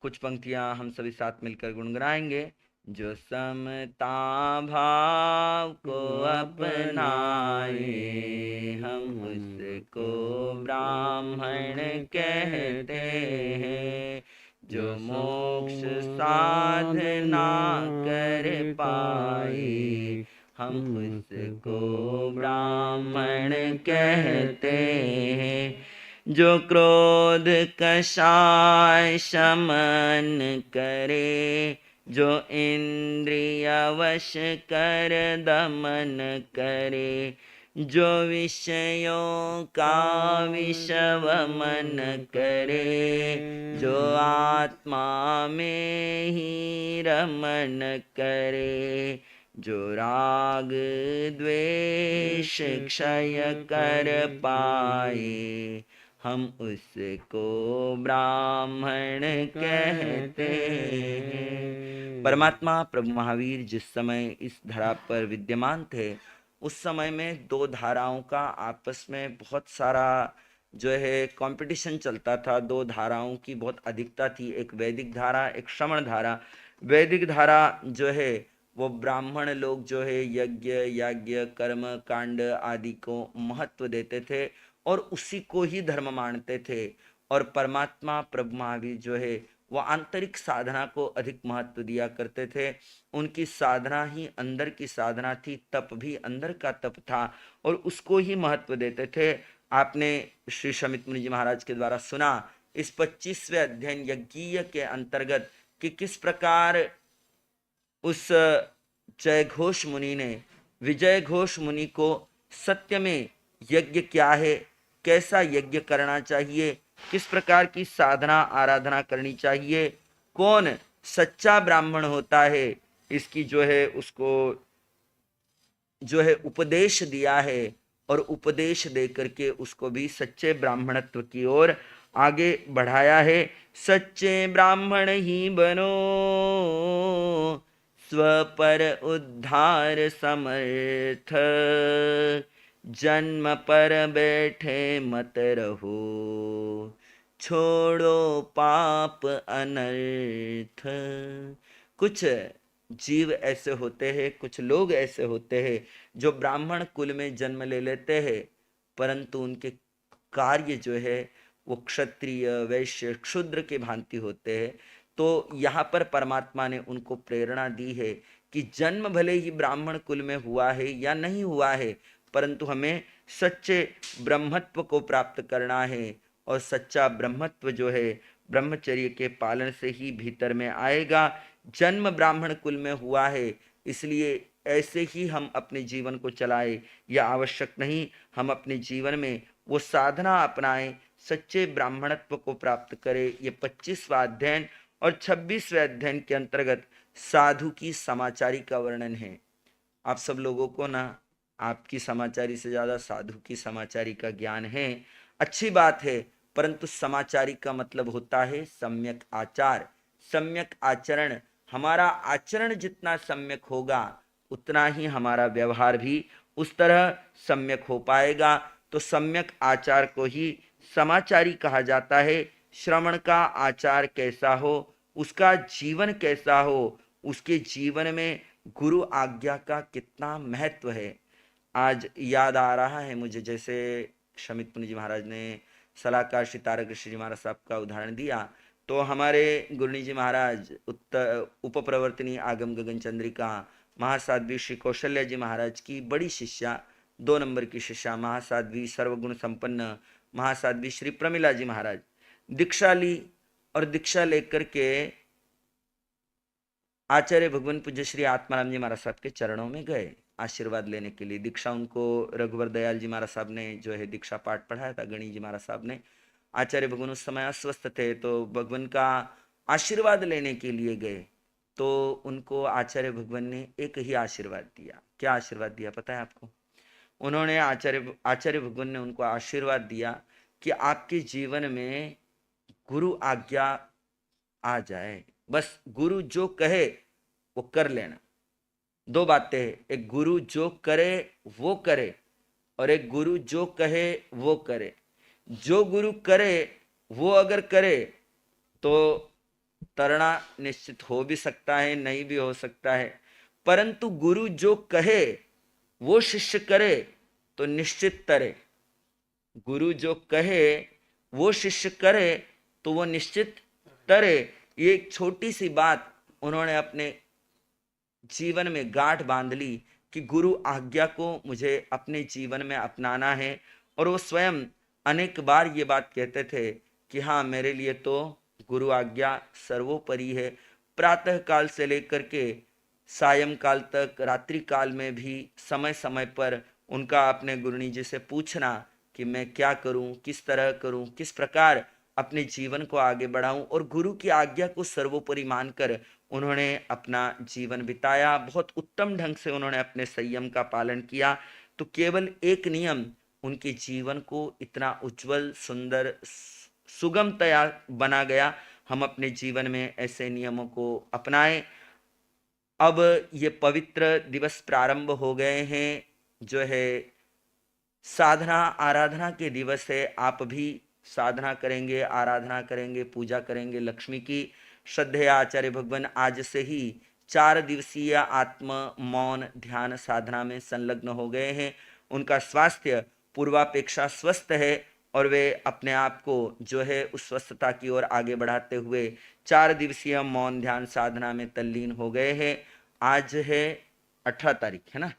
कुछ पंक्तियां हम सभी साथ मिलकर गुनगुनाएंगे। जो समता भाव को अपनाए, हम उसको ब्राह्मण कहते हैं। जो मोक्ष साधना कर पाए, हम उसको ब्राह्मण कहते हैं। जो क्रोध कषाय शमन करे, जो इंद्रिय वश कर दमन करे, जो विषयों का विषव मन करे, जो आत्मा में ही रमन करे, जो राग द्वेष क्षय कर पाए, हम उसको ब्राह्मण कहते हैं। परमात्मा प्रभु महावीर जिस समय इस धरा पर विद्यमान थे, उस समय में दो धाराओं का आपस में बहुत सारा जो है कंपटीशन चलता था। दो धाराओं की बहुत अधिकता थी, एक वैदिक धारा, एक श्रमण धारा। वैदिक धारा जो है वो ब्राह्मण लोग जो है यज्ञ याज्ञ कर्म कांड आदि को महत्व देते थे और उसी को ही धर्म मानते थे। और परमात्मा प्रभु महावीर जो है वो आंतरिक साधना को अधिक महत्व दिया करते थे। उनकी साधना ही अंदर की साधना थी, तप भी अंदर का तप था और उसको ही महत्व देते थे। आपने श्री शमित मुनि जी महाराज के द्वारा सुना इस 25वें अध्ययन यज्ञीय के अंतर्गत कि किस प्रकार उस जय घोष मुनि ने विजय घोष मुनि को सत्य में यज्ञ क्या है, कैसा यज्ञ करना चाहिए, किस प्रकार की साधना आराधना करनी चाहिए, कौन सच्चा ब्राह्मण होता है, इसकी जो है उसको जो है उपदेश दिया है और उपदेश दे करके उसको भी सच्चे ब्राह्मणत्व की ओर आगे बढ़ाया है। सच्चे ब्राह्मण ही बनो, स्व पर उद्धार समर्थ, जन्म पर बैठे मत रहो, छोड़ो पाप अनर्थ। कुछ जीव ऐसे होते हैं, कुछ लोग ऐसे होते हैं जो ब्राह्मण कुल में जन्म ले लेते हैं, परंतु उनके कार्य जो है वो क्षत्रिय वैश्य क्षुद्र के भांति होते हैं। तो यहाँ पर परमात्मा ने उनको प्रेरणा दी है कि जन्म भले ही ब्राह्मण कुल में हुआ है या नहीं हुआ है, परंतु हमें सच्चे ब्रह्मत्व को प्राप्त करना है। और सच्चा ब्रह्मत्व जो है ब्रह्मचर्य के पालन से ही भीतर में आएगा। जन्म ब्राह्मण कुल में हुआ है, इसलिए ऐसे ही हम अपने जीवन को चलाए, यह आवश्यक नहीं। हम अपने जीवन में वो साधना अपनाएं, सच्चे ब्राह्मणत्व को प्राप्त करें। ये 25वां अध्ययन और 26वें अध्ययन के अंतर्गत साधु की समाचारी का वर्णन है। आप सब लोगों को ना आपकी समाचारी से ज्यादा साधु की समाचारी का ज्ञान है, अच्छी बात है, परंतु समाचारी का मतलब होता है सम्यक आचार, सम्यक आचरण। हमारा आचरण जितना सम्यक होगा उतना ही हमारा व्यवहार भी उस तरह सम्यक हो पाएगा। तो सम्यक आचार को ही समाचारी कहा जाता है। श्रवण का आचार कैसा हो, उसका जीवन कैसा हो, उसके जीवन में गुरु आज्ञा का कितना महत्व है। आज याद आ रहा है मुझे, जैसे शमित मुनि जी महाराज ने सलाहकार श्री तारक ऋषि जी महाराज साहब का उदाहरण दिया, तो हमारे गुरुनी जी महाराज उत्तर उपप्रवर्तनी आगम गगन चंद्रिका महासाध्वी श्री कौशल्या जी महाराज की बड़ी शिष्या, 2 नंबर की शिष्या महासाध्वी सर्वगुण संपन्न महासाध्वी श्री प्रमिला जी महाराज दीक्षा ली और दीक्षा लेकर के आचार्य भगवान पूज्य श्री आत्माराम जी महाराज साहब के चरणों में गए आशीर्वाद लेने के लिए। दीक्षा उनको रघुवर दयाल जी महाराज साहब ने जो है दीक्षा पाठ पढ़ाया था, गणी जी महाराज साहब ने। आचार्य भगवान उस समय अस्वस्थ थे, तो भगवान का आशीर्वाद लेने के लिए गए, तो उनको आचार्य भगवान ने एक ही आशीर्वाद दिया। क्या आशीर्वाद दिया पता है आपको? उन्होंने आचार्य भगवान ने उनको आशीर्वाद दिया कि आपके जीवन में गुरु आज्ञा आ जाए, बस गुरु जो कहे वो कर लेना। 2 बातें हैं, एक गुरु जो करे वो करे और एक गुरु जो कहे वो करे। जो गुरु करे वो अगर करे तो तरना निश्चित हो भी सकता है, नहीं भी हो सकता है, परंतु गुरु जो कहे वो शिष्य करे तो निश्चित तरे। गुरु जो कहे वो शिष्य करे तो वो निश्चित तरे। ये एक छोटी सी बात उन्होंने अपने जीवन में गांठ बांध ली कि गुरु आज्ञा को मुझे अपने जीवन में अपनाना है। और वो स्वयं अनेक बार ये बात कहते थे कि हाँ, मेरे लिए तो गुरु आज्ञा सर्वोपरि है। प्रातः काल से लेकर के सायं काल तक, रात्रि काल में भी समय समय पर उनका अपने गुरुनी जी से पूछना कि मैं क्या करूं, किस तरह करूं, किस प्रकार अपने जीवन को आगे बढ़ाऊं। और गुरु की आज्ञा को सर्वोपरि मानकर उन्होंने अपना जीवन बिताया। बहुत उत्तम ढंग से उन्होंने अपने संयम का पालन किया। तो केवल एक नियम उनके जीवन को इतना उज्जवल, सुंदर, सुगमतया बना गया। हम अपने जीवन में ऐसे नियमों को अपनाएं। अब ये पवित्र दिवस प्रारंभ हो गए हैं, जो है साधना आराधना के दिवस है। आप भी साधना करेंगे, आराधना करेंगे, पूजा करेंगे लक्ष्मी की। श्रद्धेय आचार्य भगवान आज से ही 4 दिवसीय आत्म मौन ध्यान साधना में संलग्न हो गए हैं। उनका स्वास्थ्य पूर्वापेक्षा स्वस्थ है और वे अपने आप को जो है उस स्वस्थता की ओर आगे बढ़ाते हुए 4 दिवसीय मौन ध्यान साधना में तल्लीन हो गए हैं। आज है 18 तारीख, है ना?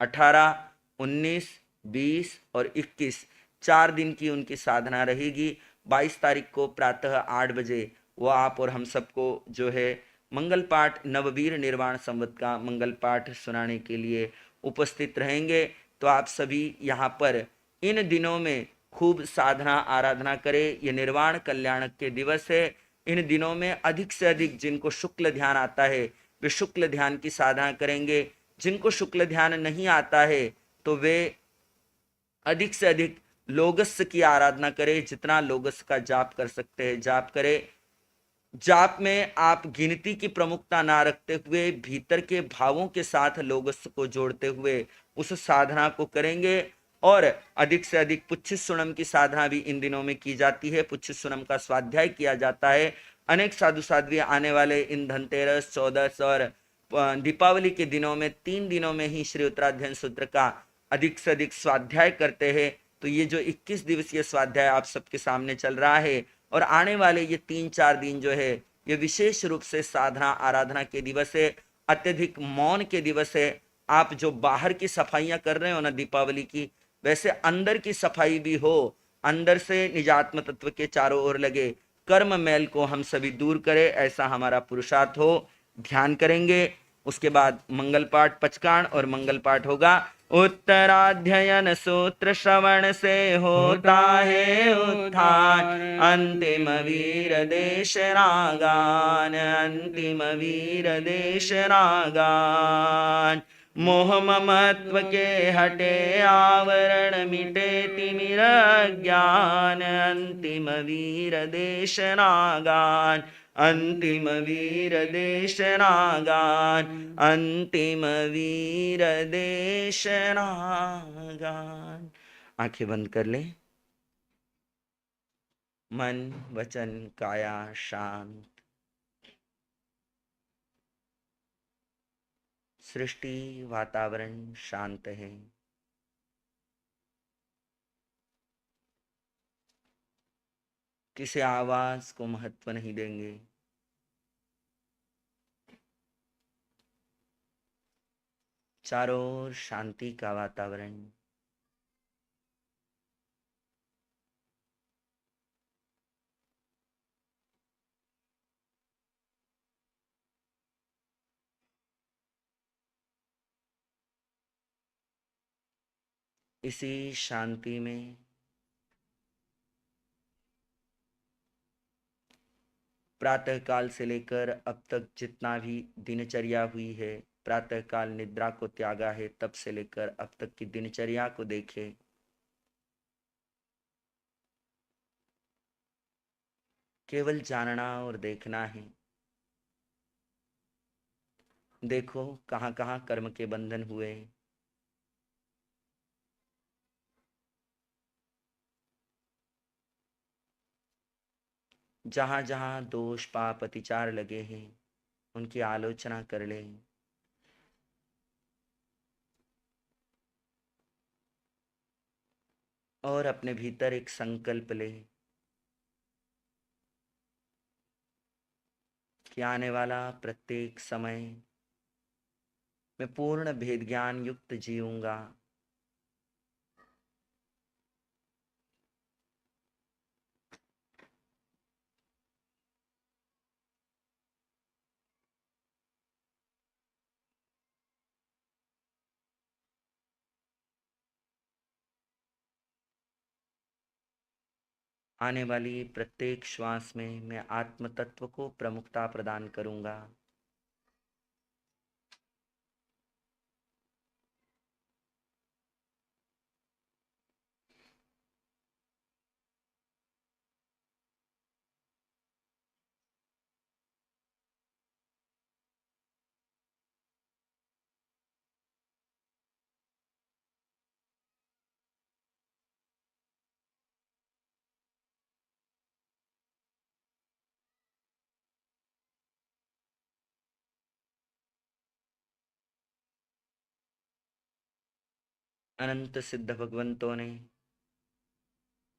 18, 19, 20 और 21, 4 दिन की उनकी साधना रहेगी। 22 तारीख को प्रातः 8 बजे वो आप और हम सबको जो है मंगल पाठ, नववीर निर्वाण संवत का मंगल पाठ सुनाने के लिए उपस्थित रहेंगे। तो आप सभी यहाँ पर इन दिनों में खूब साधना आराधना करें। ये निर्वाण कल्याण के दिवस है। इन दिनों में अधिक से अधिक जिनको शुक्ल ध्यान आता है वे शुक्ल ध्यान की साधना करेंगे। जिनको शुक्ल ध्यान नहीं आता है तो वे अधिक से अधिक लोगस की आराधना करें। जितना लोगस का जाप कर सकते हैं जाप करें। जाप में आप गिनती की प्रमुखता ना रखते हुए भीतर के भावों के साथ लोगस को जोड़ते हुए उस साधना को करेंगे। और अधिक से अधिक पुच्छित सुनम की साधना भी इन दिनों में की जाती है। पुच्छित सुनम का स्वाध्याय किया जाता है। अनेक साधु साध्वी आने वाले इन धनतेरस, चौदस और दीपावली के दिनों में 3 दिनों में ही श्री उत्तराध्ययन सूत्र का अधिक से अधिक स्वाध्याय करते हैं। तो ये जो 21 दिवसीय स्वाध्याय आप सबके सामने चल रहा है और आने वाले ये 3-4 दिन जो है ये विशेष रूप से साधना आराधना के दिवस है, अत्यधिक मौन के दिवस है। आप जो बाहर की सफाइयां कर रहे हो ना दीपावली की, वैसे अंदर की सफाई भी हो। अंदर से निजात्म तत्व के चारों ओर लगे कर्म मैल को हम सभी दूर करें, ऐसा हमारा पुरुषार्थ हो। ध्यान करेंगे। उसके बाद मंगल पाठ पचकाण और मंगल पाठ होगा। उत्तराध्ययन सूत्र श्रवण से होता है उत्थान, अंतिम वीर देश रागान, अंतिम वीर देश रागान। मोह ममत्व के हटे आवरण, मिटे तिमिर ज्ञान, अंतिम वीर देश रागान, अंतिम वीर देश रागान, अंतिम वीर देश रागान। आंखें बंद कर ले। मन वचन काया शांत। सृष्टि वातावरण शांत है। किसी आवाज को महत्व नहीं देंगे। चारों ओर शांति का वातावरण। इसी शांति में प्रातः काल से लेकर अब तक जितना भी दिनचर्या हुई है, प्रातः काल निद्रा को त्यागा है, तब से लेकर अब तक की दिनचर्या को देखे। केवल जानना और देखना है। देखो कहाँ कहाँ कर्म के बंधन हुए। जहाँ जहाँ दोष पाप अतिचार लगे हैं उनकी आलोचना कर ले। और अपने भीतर एक संकल्प ले कि आने वाला प्रत्येक समय मैं पूर्ण भेद ज्ञान युक्त जीऊंगा। आने वाली प्रत्येक श्वास में मैं आत्म तत्व को प्रमुखता प्रदान करूंगा। अनंत सिद्ध भगवंतों ने,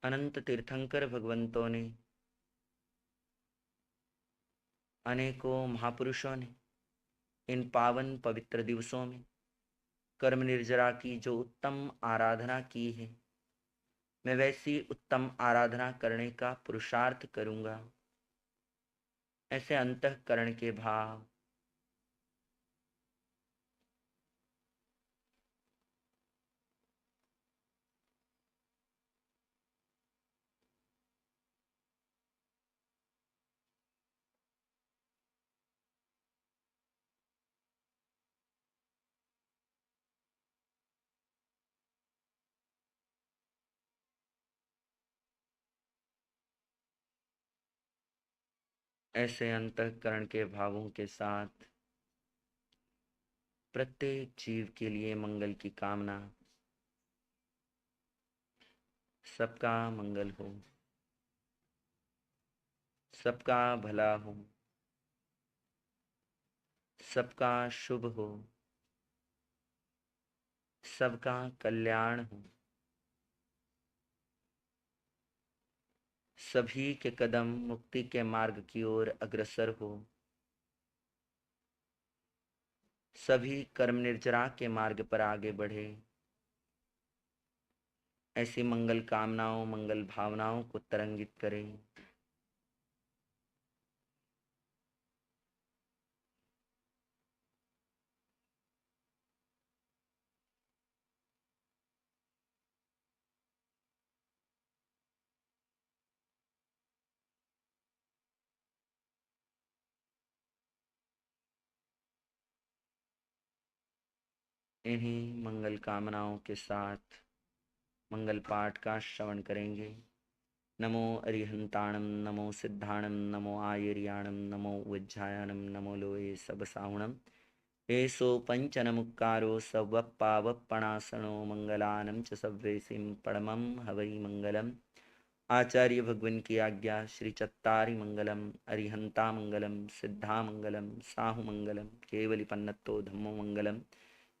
अनंत तीर्थंकर भगवंतों ने, अनेकों महापुरुषों ने इन पावन पवित्र दिवसों में कर्म निर्जरा की जो उत्तम आराधना की है, मैं वैसी उत्तम आराधना करने का पुरुषार्थ करूंगा। ऐसे अंतःकरण के भाव ऐसे अंतःकरण के भावों के साथ प्रत्येक जीव के लिए मंगल की कामना। सबका मंगल हो, सबका भला हो, सबका शुभ हो, सबका कल्याण हो। सभी के कदम मुक्ति के मार्ग की ओर अग्रसर हो। सभी कर्म निर्जरा के मार्ग पर आगे बढ़े। ऐसी मंगल कामनाओं, मंगल भावनाओं को तरंगित करें। इन्हीं मंगल कामनाओं के साथ मंगल पाठ का श्रवण करेंगे। नमो अरिहंताणम, नमो सिद्धाणम, नमो आयर्याणम, नमो वज्जायाणम, नमो लोये सबसाहुणम। एषो पंचनमुक्कारो सवप्पावप्पणासनो मंगलानं च सव्वेसिं परमं हवै मंगलम्। आचार्य भगवान की आज्ञा श्री चत्तारि मंगलम, अरिहंता मंगलम, सिद्धा मंगलम, साहु मंगलम, केवली पन्नतो धम्मो मंगलम।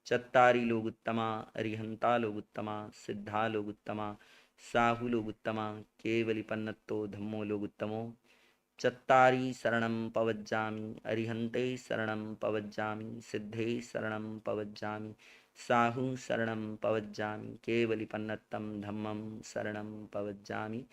चत्तारि लोगुत्तमा, अरिहंता लोगुत्तमा, सिद्धा लोगुत्तमा, साहु लोगुत्तमा, केवली पन्नतो धम्मो लोगुत्तमो। चत्तारि शरणं पवज्जामि, अरिहन्ते शरणं पवज्जामि, सिद्धे शरणं पवज्जामि, साहु शरणं पवज्जामि, केवलिपन्नतं धम्मं शरणं पवज्जामि।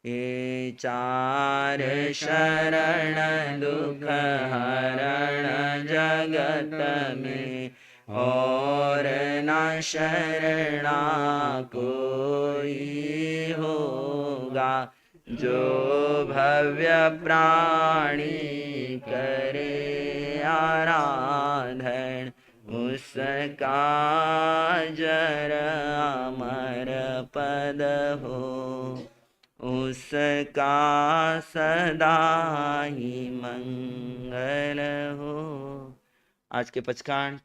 ये चार शरण दुख हरण जगत में, और न शरणा कोई होगा। जो भव्य प्राणी करे आराधन, उसका जर अमर पद हो, उसका सदा ही मंगल हो। आज के पचकांड